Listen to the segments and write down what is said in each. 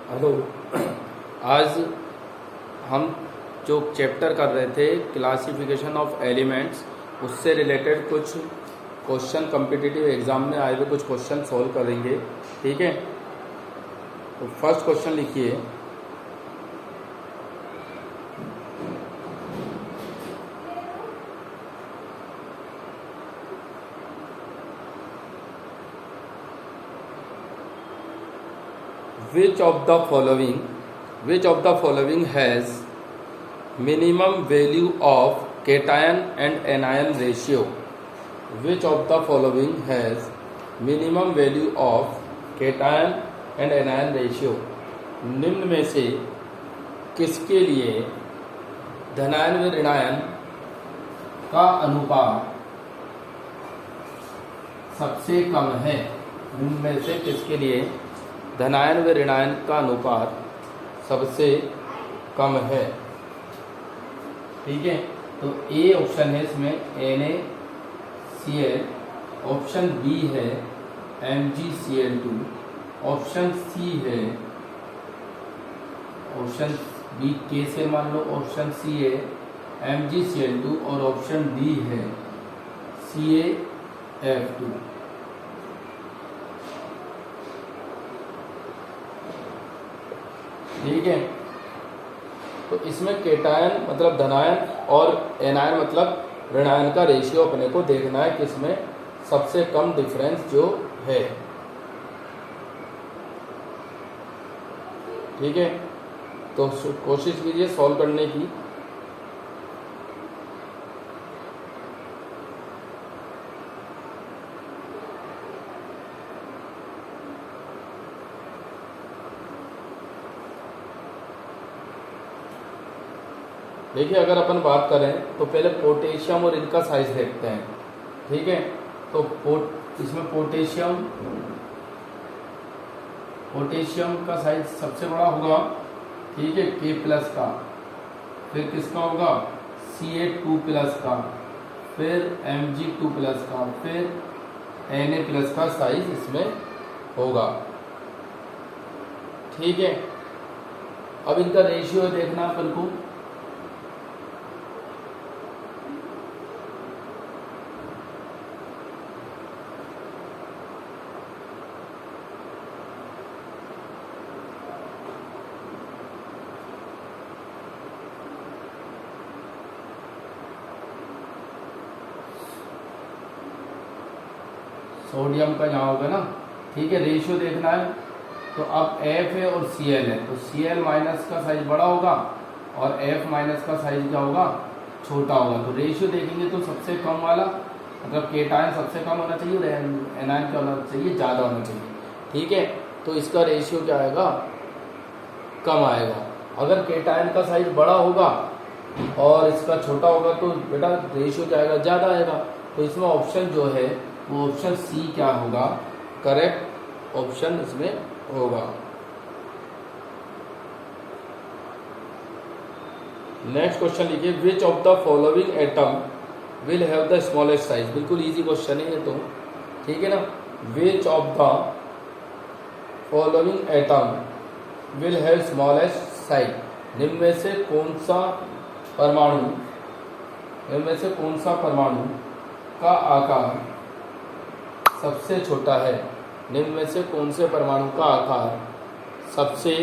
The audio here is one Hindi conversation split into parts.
हेलो। आज हम जो चैप्टर कर रहे थे क्लासिफिकेशन ऑफ एलिमेंट्स, उससे रिलेटेड कुछ क्वेश्चन कॉम्पिटिटिव एग्जाम में आए हुए कुछ क्वेश्चन सॉल्व करेंगे। ठीक है, तो फर्स्ट क्वेश्चन लिखिए। Which of the following has minimum value of cation and anion ratio? Which of the following has minimum value of cation and anion ratio? निम्न में से किसके लिए धनायन व ऋणायन का अनुपात सबसे कम है? निम्न में से किसके लिए धनायन व ऋणायन का अनुपात सबसे कम है? ठीक है, तो ए ऑप्शन है इसमें NaCl, ऑप्शन बी है MgCl2, ऑप्शन सी है, ऑप्शन बी के से मान लो, ऑप्शन सी है MgCl2 और ऑप्शन डी है CaF2। ठीक है, तो इसमें केटायन मतलब धनायन और एनायन मतलब ऋणायन का रेशियो अपने को देखना है कि इसमें सबसे कम डिफरेंस जो है। ठीक है, तो कोशिश कीजिए सॉल्व करने की। देखिए, अगर अपन बात करें तो पहले पोटेशियम और इनका साइज देखते हैं। ठीक है, तो इसमें पोटेशियम का साइज सबसे बड़ा होगा। ठीक है, K+ का, फिर किसका होगा Ca2+ का, फिर Mg2+ का, फिर Na+ का साइज इसमें होगा। ठीक है, अब इनका रेशियो देखना अपन को। सोडियम का यहाँ होगा ना। ठीक है, रेशियो देखना है, तो अब F है और Cl है, तो Cl- का साइज बड़ा होगा और F- का साइज क्या होगा, छोटा होगा। तो रेशियो देखेंगे तो सबसे कम वाला मतलब केटायन सबसे कम होना चाहिए और एनायन क्या होना चाहिए, ज़्यादा होना चाहिए। ठीक है, तो इसका रेशियो क्या आएगा, कम आएगा। अगर केटायन का साइज बड़ा होगा और इसका छोटा होगा तो बेटा रेशियो क्या आएगा, ज़्यादा आएगा। तो इसमें ऑप्शन जो है वो ऑप्शन सी क्या होगा, करेक्ट ऑप्शन इसमें होगा। नेक्स्ट क्वेश्चन लिखिए, विच of the following atom will have the smallest size. बिल्कुल इजी क्वेश्चन है ये तो। ठीक है ना, विच of the following atom will have smallest size. निम्न में से कौन सा परमाणु का आकार सबसे छोटा है? निम्न में से कौन से परमाणु का आकार सबसे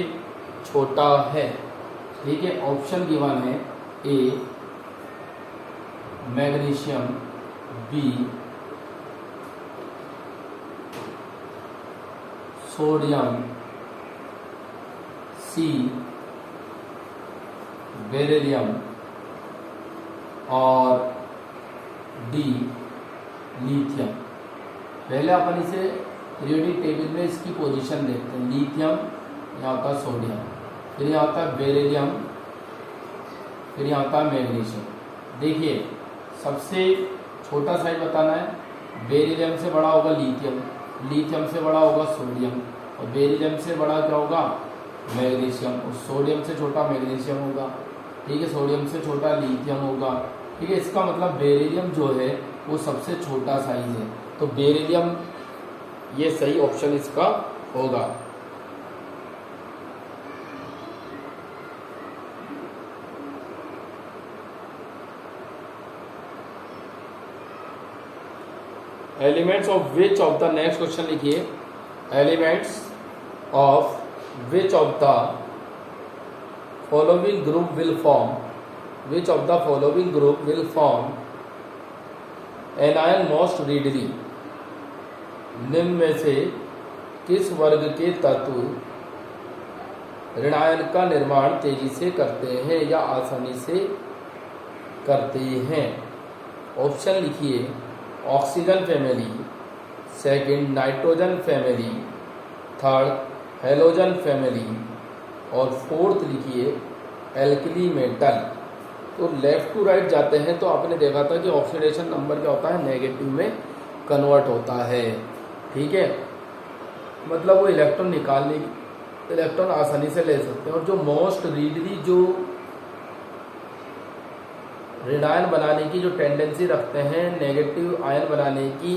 छोटा है? ठीक है, ऑप्शन गिवन है ए मैग्नीशियम, बी सोडियम, सी बेरिलियम और डी लिथियम। पहले अपन इसे पीरियोडिक टेबल में इसकी पोजीशन देखते हैं। लिथियम यहाँ होता है, सोडियम, फिर यहाँ होता है बेरिलियम, फिर यहाँ होता है मैग्नीशियम। देखिए, सबसे छोटा साइज बताना है। बेरिलियम से बड़ा होगा लिथियम, लिथियम से बड़ा होगा सोडियम, और बेरिलियम से बड़ा क्या होगा, मैग्नीशियम, और सोडियम से छोटा मैग्नीशियम होगा। ठीक है, सोडियम से छोटा लिथियम होगा। ठीक है, इसका मतलब बेरिलियम जो है वो सबसे छोटा साइज है, तो बेरिलियम ये सही ऑप्शन इसका होगा। Elements of which of the, next question लिखिए, elements of which of the following group will form, which of the following group will form anion most readily, निम्न में से किस वर्ग के तत्व ऋणायन का निर्माण तेजी से करते हैं या आसानी से करते हैं। ऑप्शन लिखिए, oxygen family, second nitrogen family, third halogen family और फोर्थ लिखिए एल्कली मेटल। तो लेफ्ट टू राइट जाते हैं तो आपने देखा था कि ऑक्सीडेशन नंबर क्या होता है, नेगेटिव में कन्वर्ट होता है। ठीक है, मतलब वो इलेक्ट्रॉन निकालने, इलेक्ट्रॉन आसानी से ले सकते हैं। और जो मोस्ट रीडली, जो ऋणायन बनाने की जो टेंडेंसी रखते हैं, नेगेटिव आयन बनाने की,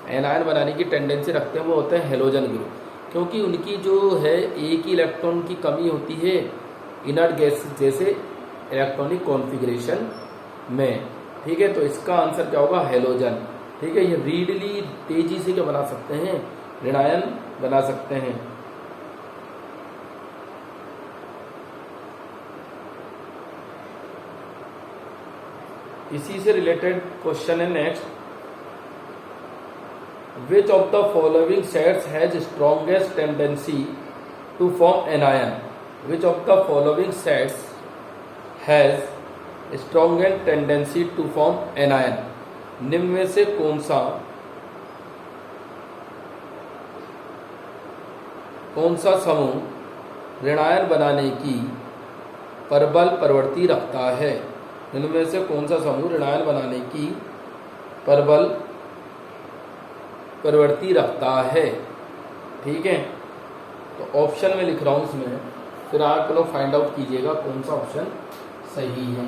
एनायन बनाने की टेंडेंसी रखते हैं, वो होते हैं हेलोजन ग्रुप, क्योंकि उनकी जो है एक ही इलेक्ट्रॉन की कमी होती है इनर्ट गैस जैसे इलेक्ट्रॉनिक कॉन्फ़िगरेशन में। ठीक है, तो इसका आंसर क्या होगा, हेलोजन। ठीक है, ये रीडली तेजी से क्या बना सकते हैं, ऋणायन बना सकते हैं। इसी से रिलेटेड क्वेश्चन है next, which of the following sets has strongest tendency to form anion, which of the following sets has strongest tendency to form anion, निम्न में से कौन सा समूह ऋणायन बनाने की प्रबल प्रवृत्ति रखता है, इनमें से कौन सा समूह ऋणायन बनाने की प्रबल प्रवृत्ति रखता है। ठीक है, तो ऑप्शन में लिख रहा हूं इसमें, फिर आप लोग फाइंड आउट कीजिएगा कौन सा ऑप्शन सही है।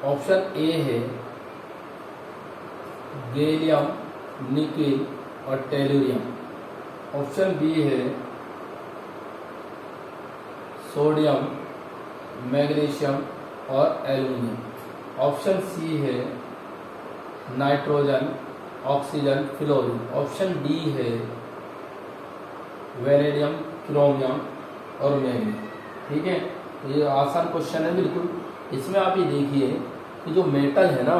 ऑप्शन ए है गैलियम, निकेल और टेलुरियम। ऑप्शन बी है सोडियम, मैग्नीशियम और एल्यूमिनियम। ऑप्शन सी है nitrogen, oxygen, fluorine. Option D है वेनेडियम, क्रोमियम और मैग्नीज। ठीक है, तो ये आसान क्वेश्चन है बिल्कुल। इसमें आप ये देखिए कि जो मेटल है ना,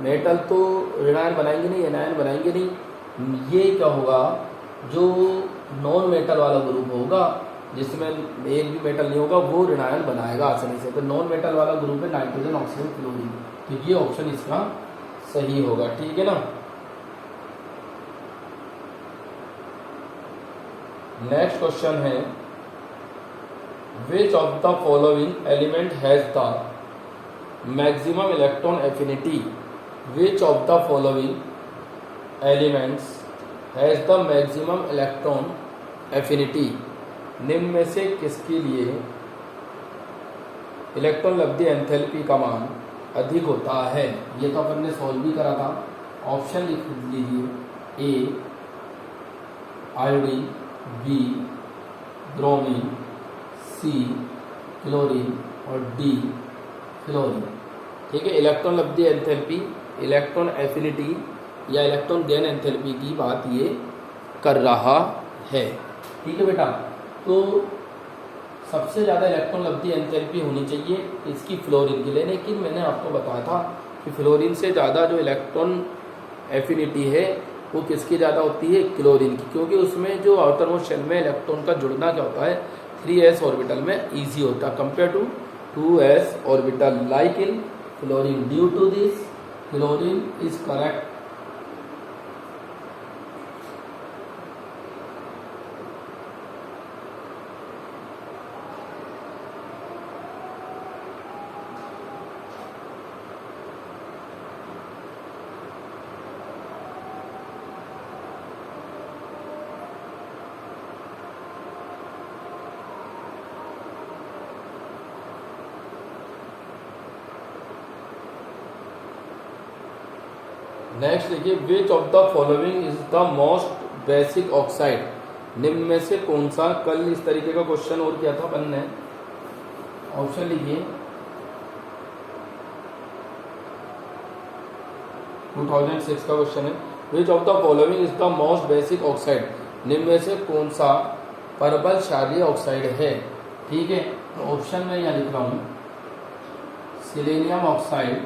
मेटल तो ऋणायन बनाएंगे नहीं, एनायन बनाएंगे नहीं। ये क्या होगा, जो नॉन मेटल वाला ग्रुप होगा जिसमें एक भी मेटल नहीं होगा, वो ऋणायन बनाएगा आसानी से। तो नॉन मेटल वाला ग्रुप है नाइट्रोजन, ऑक्सीजन, फ्लोरीन। तो ये ऑप्शन इसका सही होगा। ठीक है ना। नेक्स्ट क्वेश्चन है, विच of the following element has the maximum electron affinity, which of the following elements has the maximum electron affinity, निम्न में से किसके लिए इलेक्ट्रॉन लब्धि एंथैल्पी का मान अधिक होता है। ये तो अपन ने सॉल्व भी करा था। ऑप्शन लिख लीजिए, A iodine, B bromine, C chlorine और डी फ्लोरीन। ठीक है, इलेक्ट्रॉन लब्धि एंथैल्पी, इलेक्ट्रॉन एफिनिटी या इलेक्ट्रॉन गेन एंथैल्पी की बात ये कर रहा है। ठीक है बेटा, तो सबसे ज़्यादा इलेक्ट्रॉन लब्धि एंथैल्पी होनी चाहिए इसकी फ्लोरीन की, लेकिन मैंने आपको बताया था कि फ्लोरीन से ज़्यादा जो इलेक्ट्रॉन एफिनिटी है वो किसकी ज़्यादा होती है, क्लोरीन की, क्योंकि उसमें जो आउटर मोस्ट शेल में इलेक्ट्रॉन का जुड़ना क्या होता है 3s ऑर्बिटल में ईजी होता है compare to 2s orbital like in fluorine. Due to this fluorine is correct. Next देखिए, which of the following is the most basic oxide, निम्न में से कौन सा, कल इस तरीके का क्वेश्चन और किया था अपन ने, ऑप्शन लिखिए 2006 का क्वेश्चन है। विच of the following is the most basic oxide, निम्न में से कौन सा प्रबल क्षारीय ऑक्साइड है। ठीक है, तो ऑप्शन में यहाँ लिख रहा हूँ सिलेनियम ऑक्साइड,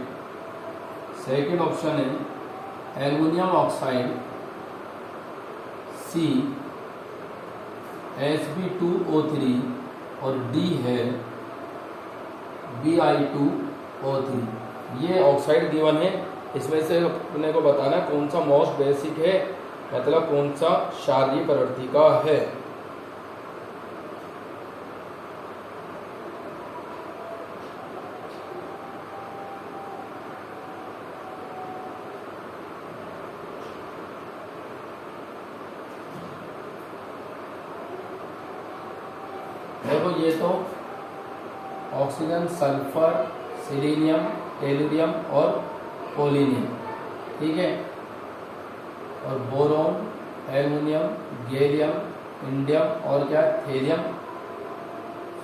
सेकेंड ऑप्शन है एल्युमिनियम ऑक्साइड, सी Sb2O3 और डी है Bi2O3। ये ऑक्साइड गिवन है, इसमें से अपने को बताना कौन सा मोस्ट बेसिक है, मतलब कौन सा क्षारीय प्रवृत्ति का है। देखो ये तो ऑक्सीजन, सल्फर, सिलीनियम, टेलुरियम और पोलिनियम, ठीक है, और बोरोन, एल्युमिनियम, गैलियम, इंडियम और क्या थेरियम।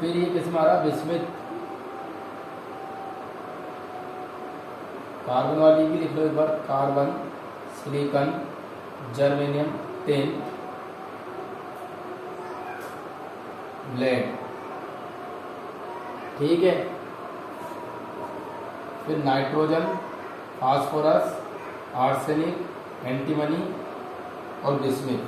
फिर ये किस में आ रहा बिस्मिथ, कार्बन वाली भी लिख लो एक बार, carbon, silicon, germanium, tin, lead, ठीक है। फिर नाइट्रोजन, फास्फोरस, आर्सेनिक, एंटीमनी और बिस्मिथ।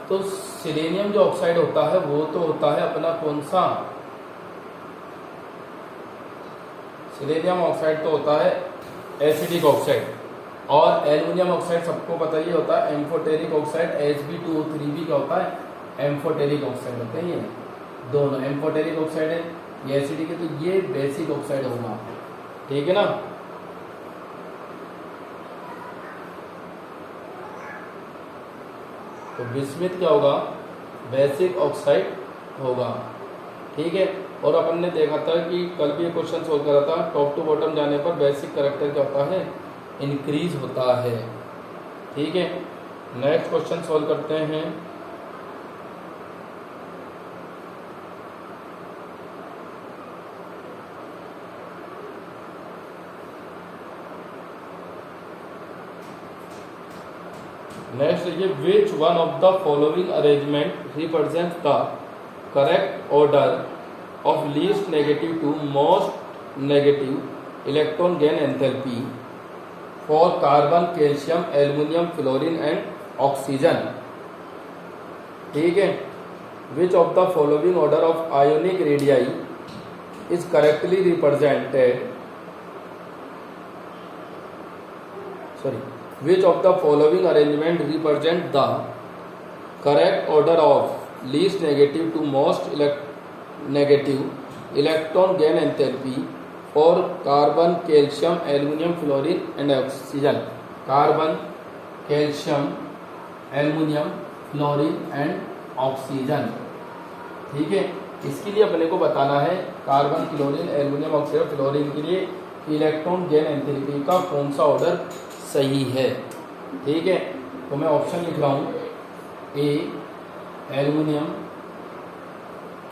तो सिलेनियम जो ऑक्साइड होता है वो तो होता है अपना कौन सा, सिलेनियम ऑक्साइड तो होता है एसिडिक ऑक्साइड, और एल्युमिनियम ऑक्साइड सबको पता ही होता है एम्फोटेरिक ऑक्साइड। Sb2O3 भी क्या होता है, एम्फोटेरिक ऑक्साइड होते हैं। ये दोनों एम्फोटेरिक ऑक्साइड है, ये एसिडिक है, तो ये बेसिक ऑक्साइड होगा, ठीक है ना। तो बिस्मिथ क्या होगा, बेसिक ऑक्साइड होगा, ठीक है। और अपन ने देखा था कि कल भी ये क्वेश्चन सोल्व करा था, टॉप टू बॉटम जाने पर बेसिक कैरेक्टर क्या होता है, इंक्रीज होता है, ठीक है। नेक्स्ट क्वेश्चन सोल्व करते हैं। नेक्स्ट देखिए, which one of the following arrangement represent the correct order of least negative to most negative electron gain enthalpy for carbon, calcium, aluminium, fluorine and oxygen, ठीक है। which of the following order of ionic radii is correctly represented, which of the following arrangement represent the correct order of least negative to most negative electron gain enthalpy for carbon, calcium, aluminium, fluorine and oxygen। Carbon, calcium, aluminium, fluorine and oxygen, ठीक है। इसके लिए अपने को बताना है carbon, chlorine, aluminium, oxygen, fluorine के लिए इलेक्ट्रॉन गेन एंथैल्पी का कौन सा ऑर्डर सही है, ठीक है। तो मैं ऑप्शन लिख रहा हूँ, ए एल्युमिनियम,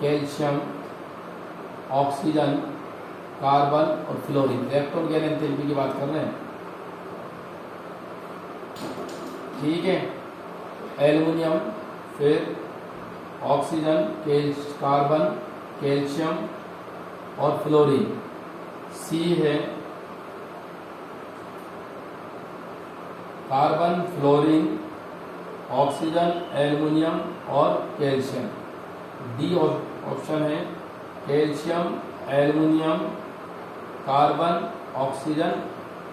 कैल्शियम, ऑक्सीजन, कार्बन और फ्लोरीन। इलेक्ट्रॉन गेन एंथैल्पी की बात कर रहे हैं, ठीक है। एल्युमिनियम, फिर ऑक्सीजन, कार्बन, कैल्शियम और फ्लोरीन। सी है कार्बन, फ्लोरीन, ऑक्सीजन, एल्युमिनियम और कैल्शियम। डी ऑप्शन है कैल्शियम, एल्युमिनियम, कार्बन, ऑक्सीजन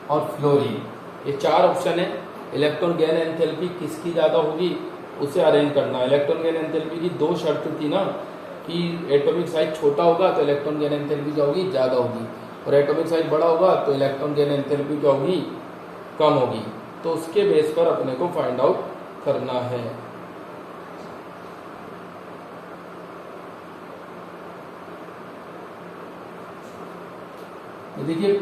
और फ्लोरीन। ये चार ऑप्शन है। इलेक्ट्रॉन गेन एंथैल्पी किसकी ज़्यादा होगी उसे अरेंज करना है। इलेक्ट्रॉन गेन एंथैल्पी की दो शर्त थी ना, कि एटॉमिक साइज छोटा होगा तो इलेक्ट्रॉन गेन एंथैल्पी क्या होगी, ज़्यादा होगी, और एटॉमिक साइज बड़ा होगा तो इलेक्ट्रॉन गेन एंथैल्पी क्या होगी, कम होगी। तो उसके बेस पर अपने को फाइंड आउट करना है। देखिए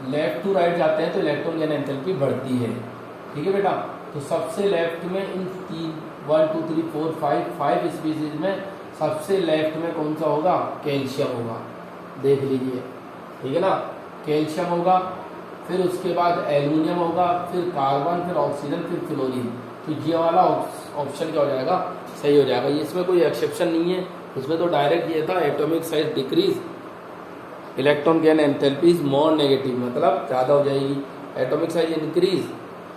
लेफ्ट टू राइट जाते हैं तो इलेक्ट्रॉन गेन एंथैल्पी बढ़ती है। ठीक है बेटा, तो सबसे लेफ्ट में इन 1 2 3 4 5 स्पीसीज में सबसे लेफ्ट में कौन सा होगा? कैल्शियम होगा, देख लीजिए। ठीक है ना, कैल्शियम होगा, फिर उसके बाद एल्यूमिनियम होगा, फिर कार्बन, फिर ऑक्सीजन, फिर फ्लोरीन। तो ये वाला ऑप्शन क्या हो जाएगा? सही हो जाएगा। इसमें कोई एक्सेप्शन नहीं है, इसमें तो डायरेक्ट ये था atomic size decrease, electron gain enthalpy is more negative, मतलब ज़्यादा हो जाएगी। Atomic size increase,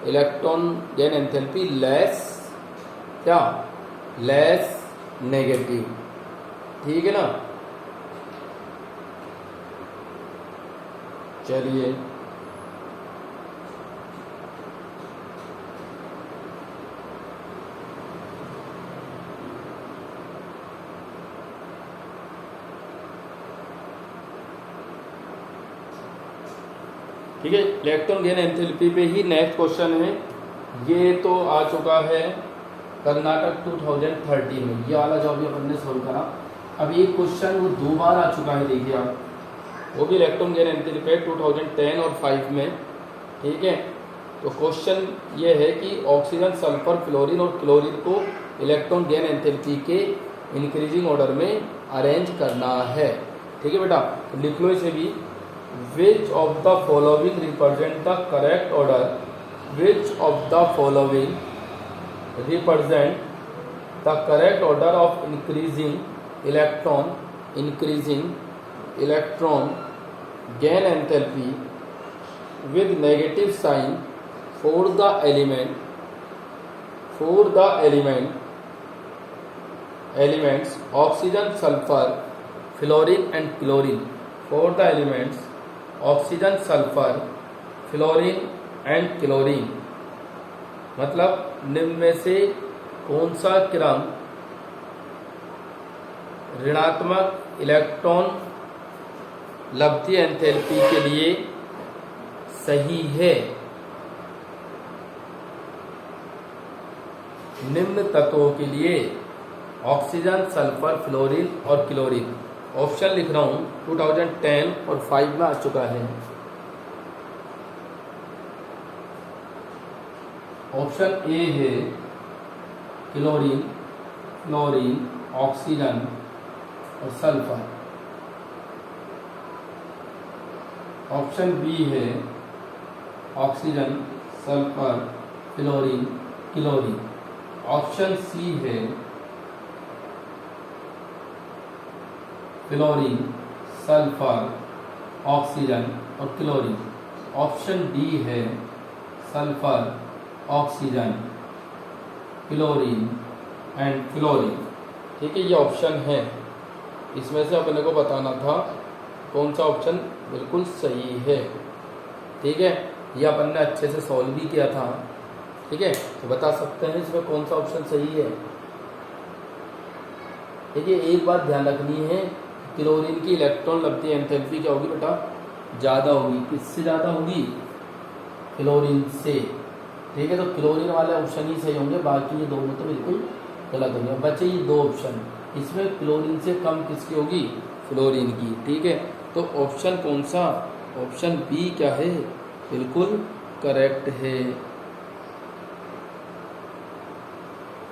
electron gain enthalpy less, क्या? Less negative. ठीक है ना, चलिए ठीक है, इलेक्ट्रॉन गेन एंथैल्पी पे ही नेक्स्ट क्वेश्चन है। ये तो आ चुका है कर्नाटक 2013 में, ये वाला जो अभी अपन ने सोल्व करा। अब एक क्वेश्चन वो 2 बार आ चुका है, देखिए आप, वो भी इलेक्ट्रॉन गेन एंथैल्पी 2010 और 5 में। ठीक है, तो क्वेश्चन ये है कि ऑक्सीजन, सल्फर, फ्लोरीन और क्लोरीन को इलेक्ट्रॉन गेन एंथैल्पी के इंक्रीजिंग ऑर्डर में अरेंज करना है। ठीक है बेटा, तो लिख लो इसे भी। Which of the following represent the correct order? Which of the following represent the correct order of increasing electron gain enthalpy with negative sign for the elements oxygen, sulfur, fluorine and chlorine? For the elements oxygen, sulphur, fluorine and chlorine, मतलब निम्न में से कौन सा क्रम ऋणात्मक इलेक्ट्रॉन लब्धि एंथैल्पी के लिए सही है? निम्न तत्वों के लिए ऑक्सीजन, सल्फर, फ्लोरीन और क्लोरीन। ऑप्शन लिख रहा हूं, 2010 और 5 में आ चुका है। ऑप्शन ए है क्लोरीन, फ्लोरीन, ऑक्सीजन और सल्फर। ऑप्शन बी है oxygen, sulphur, fluorine, chlorine. Option C है फ्लोरीन, सल्फर, ऑक्सीजन और क्लोरीन। ऑप्शन डी है sulphur, oxygen, chlorine and fluorine. ठीक है, ये ऑप्शन है, इसमें से अपने को बताना था कौन सा ऑप्शन बिल्कुल सही है। ठीक है, ये अपन ने अच्छे से सॉल्व भी किया था। ठीक है, तो बता सकते हैं इसमें कौन सा ऑप्शन सही है। देखिए, एक बात ध्यान रखनी है, क्लोरीन की इलेक्ट्रॉन लब्धि एंथैल्पी क्या होगी बेटा? ज़्यादा होगी। किससे ज़्यादा होगी? क्लोरीन से। ठीक है, तो क्लोरीन वाले ऑप्शन ही सही होंगे, बाकी ये दोनों तो बिल्कुल गलत होंगे। बचे ये 2 ऑप्शन, इसमें क्लोरीन से कम किसकी होगी? फ्लोरीन की। ठीक है, तो ऑप्शन कौन सा? ऑप्शन बी क्या है? बिल्कुल करेक्ट है।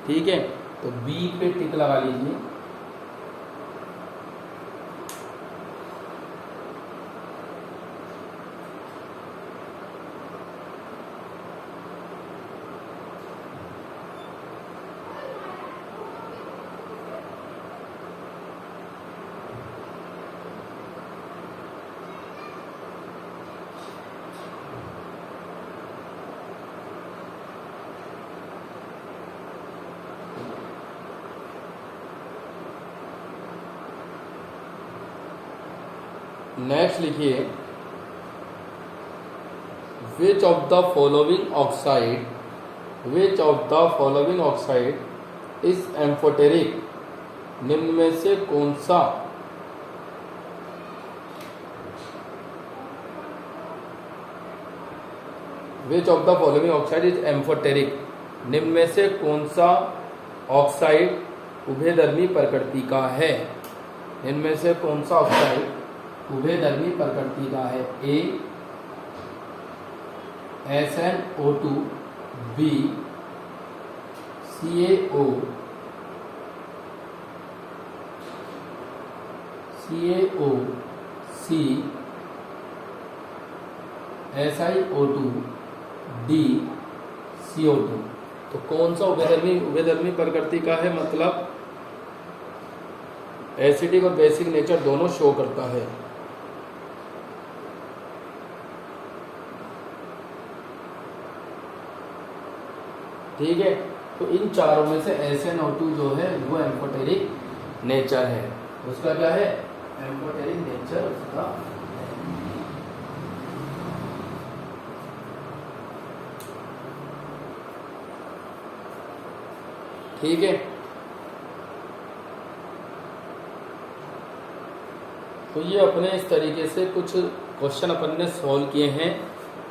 ठीक है, तो बी पे टिक लगा लीजिए। नेक्स्ट लिखिए, विच of the following oxide is amphoteric? निम्न में से कौन सा विच of the following oxide is amphoteric? निम्न में से कौन सा ऑक्साइड उभयधर्मी प्रकृति का है? इनमें से कौन सा ऑक्साइड उभयधर्मी प्रकृति का है? ए SnO2 B CaO C SiO2 D CO2। तो कौन सा उभयधर्मी प्रकृति का है, मतलब एसिडिक और बेसिक नेचर दोनों शो करता है। ठीक है, तो इन चारों में से SnO2 जो है वो एम्फोटेरिक नेचर है। उसका क्या है? एम्फोटेरिक नेचर उसका है। ठीक है, तो ये अपने इस तरीके से कुछ क्वेश्चन अपन ने सॉल्व किए हैं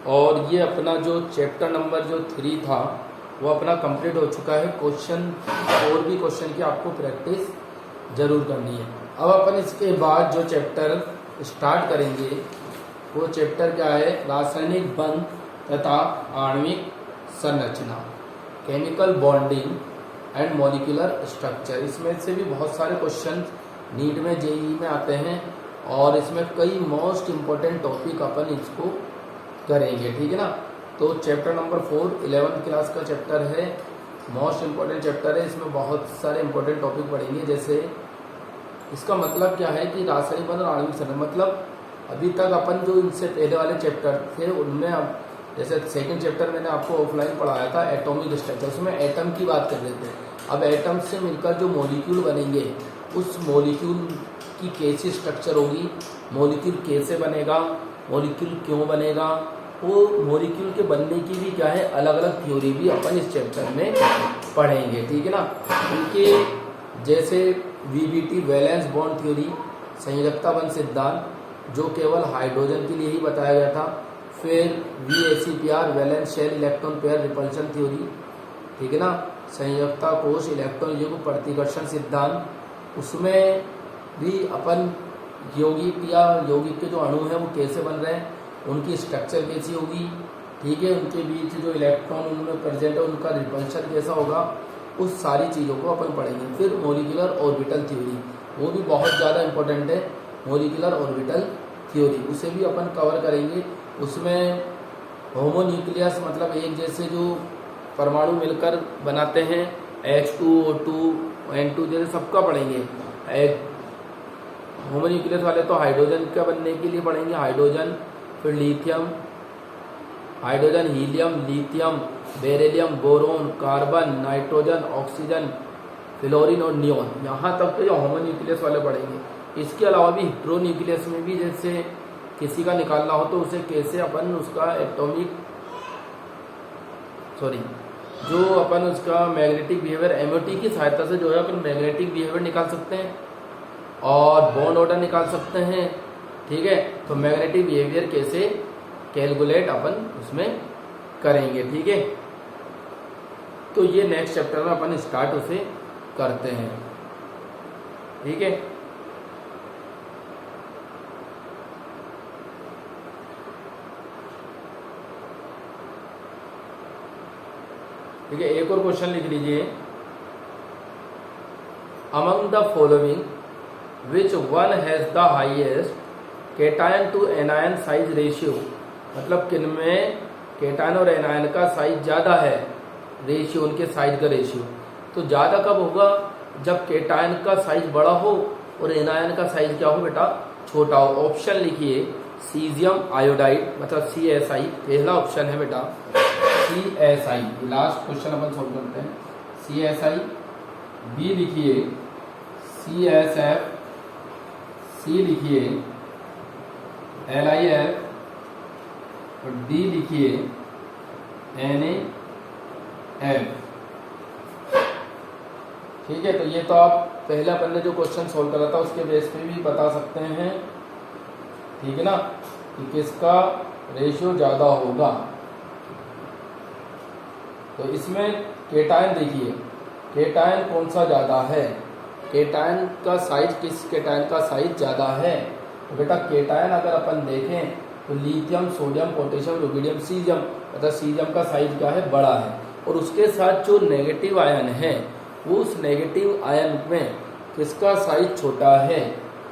और ये अपना जो चैप्टर नंबर जो 3 था वो अपना कंप्लीट हो चुका है। क्वेश्चन और भी क्वेश्चन की आपको प्रैक्टिस जरूर करनी है। अब अपन इसके बाद जो चैप्टर स्टार्ट करेंगे वो चैप्टर क्या है? रासायनिक बंध तथा आणविक संरचना, chemical bonding and molecular structure. इसमें से भी बहुत सारे क्वेश्चन नीट में, जेईई में आते हैं और इसमें कई मोस्ट इम्पोर्टेंट टॉपिक अपन इसको करेंगे। ठीक है ना, तो चैप्टर नंबर 4 11th क्लास का चैप्टर है, मोस्ट इम्पोर्टेंट चैप्टर है। इसमें बहुत सारे इम्पोर्टेंट टॉपिक पढ़ेंगे। जैसे इसका मतलब क्या है कि रासायनिक बंध और आणविक संरचना, मतलब अभी तक अपन जो इनसे पहले वाले चैप्टर थे उनमें, अब जैसे सेकंड चैप्टर मैंने आपको ऑफलाइन पढ़ाया था एटॉमिक स्ट्रक्चर, उसमें एटम की बात कर रहे थे। अब एटम से मिलकर जो मॉलिक्यूल बनेंगे उस मॉलिक्यूल की कैसी स्ट्रक्चर होगी, मॉलिक्यूल कैसे बनेगा, मॉलिक्यूल क्यों बनेगा, वो मॉलिक्यूल के बनने की भी क्या है अलग अलग थ्योरी भी अपन इस चैप्टर में पढ़ेंगे। ठीक है ना, उनके जैसे VBT वैलेंस बॉन्ड थ्योरी, संयोजकता बंध सिद्धांत जो केवल हाइड्रोजन के लिए ही बताया गया था। फिर VACPR valence shell electron pair repulsion theory, ठीक है ना, संयोजकता कोश इलेक्ट्रॉन युग्म प्रतिकर्षण सिद्धांत, उसमें भी अपन यौगिक या यौगिक के जो अणु हैं वो कैसे बन रहे हैं, उनकी स्ट्रक्चर कैसी होगी, ठीक है, उनके बीच जो इलेक्ट्रॉन उनमें प्रेजेंट है उनका रिपल्शन कैसा होगा, उस सारी चीज़ों को अपन पढ़ेंगे। फिर मॉलिक्यूलर ऑर्बिटल थ्योरी, वो भी बहुत ज़्यादा इंपॉर्टेंट है, मॉलिक्यूलर ऑर्बिटल थ्योरी, उसे भी अपन कवर करेंगे। उसमें होमोन्यूक्लियस मतलब एक जैसे जो परमाणु मिलकर बनाते हैं, H2O2 N2 जैसे सबका पढ़ेंगे। होमोन्यूक्लियस वाले तो हाइड्रोजन का बनने के लिए पढ़ेंगे, हाइड्रोजन, फिर lithium, hydrogen, helium, lithium, beryllium, boron, carbon, nitrogen, oxygen, fluorine और नियोन, यहाँ तक तो ये होमोन्यूक्लियस वाले पढ़ेंगे। इसके अलावा भी हेट्रोन्यूक्लियस में भी जैसे किसी का निकालना हो तो उसे कैसे अपन उसका जो अपन उसका मैग्नेटिक बिहेवियर MOT की सहायता से जो है अपन मैग्नेटिक बिहेवियर निकाल सकते हैं और बॉन्ड ऑर्डर निकाल सकते हैं। ठीक है, तो मैग्नेटिक बिहेवियर कैसे कैलकुलेट अपन उसमें करेंगे। ठीक है, तो ये नेक्स्ट चैप्टर में अपन स्टार्ट उसे करते हैं। ठीक है, ठीक है, एक और क्वेश्चन लिख लीजिए। Among the following which one has the highest cation to anion size ratio, मतलब किनमें केटायन और एनायन का साइज ज़्यादा है, रेशियो उनके साइज का रेशियो। तो ज़्यादा कब होगा? जब केटायन का साइज बड़ा हो और एनायन का साइज क्या हो बेटा, छोटा हो। ऑप्शन लिखिए, सीजियम आयोडाइड मतलब CSI पहला ऑप्शन है बेटा, CSI, लास्ट क्वेश्चन अपन सॉल्व करते हैं। CSI, बी लिखिए CSF, सी लिखिए LIF और डी लिखिए NaF। ठीक है, तो ये तो आप पहले अपन ने जो क्वेश्चन सॉल्व करा था उसके बेस पे भी बता सकते हैं, ठीक है ना, कि किसका रेशियो ज़्यादा होगा। तो इसमें केटायन देखिए, केटायन कौन सा ज़्यादा है, केटायन का साइज, किस केटायन का साइज ज़्यादा है। तो बेटा केटायन अगर अपन देखें तो lithium, sodium, potassium, rubidium, caesium, मतलब सीजियम का साइज क्या है, बड़ा है। और उसके साथ जो नेगेटिव आयन है, उस नेगेटिव आयन में किसका साइज छोटा है,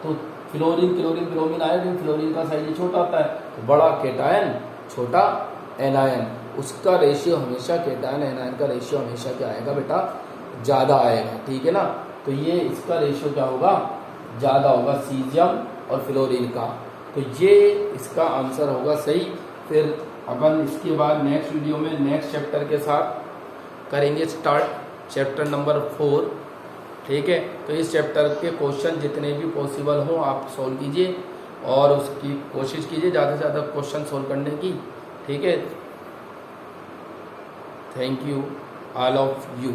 तो fluorine, chlorine, bromine ion, fluorine का साइज छोटा होता है, तो बड़ा केटायन, छोटा एनायन, उसका रेशियो हमेशा, केटायन एनायन का रेशियो हमेशा क्या आएगा बेटा, ज़्यादा आएगा, ठीक है ना। तो ये इसका रेशियो क्या होगा, ज़्यादा होगा सीजियम और फ्लोरीन का। तो ये इसका आंसर होगा सही। फिर अपन इसके बाद नेक्स्ट वीडियो में नेक्स्ट चैप्टर के साथ करेंगे स्टार्ट, चैप्टर नंबर 4, ठीक है। तो इस चैप्टर के क्वेश्चन जितने भी पॉसिबल हों आप सॉल्व कीजिए और उसकी कोशिश कीजिए ज़्यादा से ज़्यादा क्वेश्चन सॉल्व करने की, ठीक है। Thank you all of you.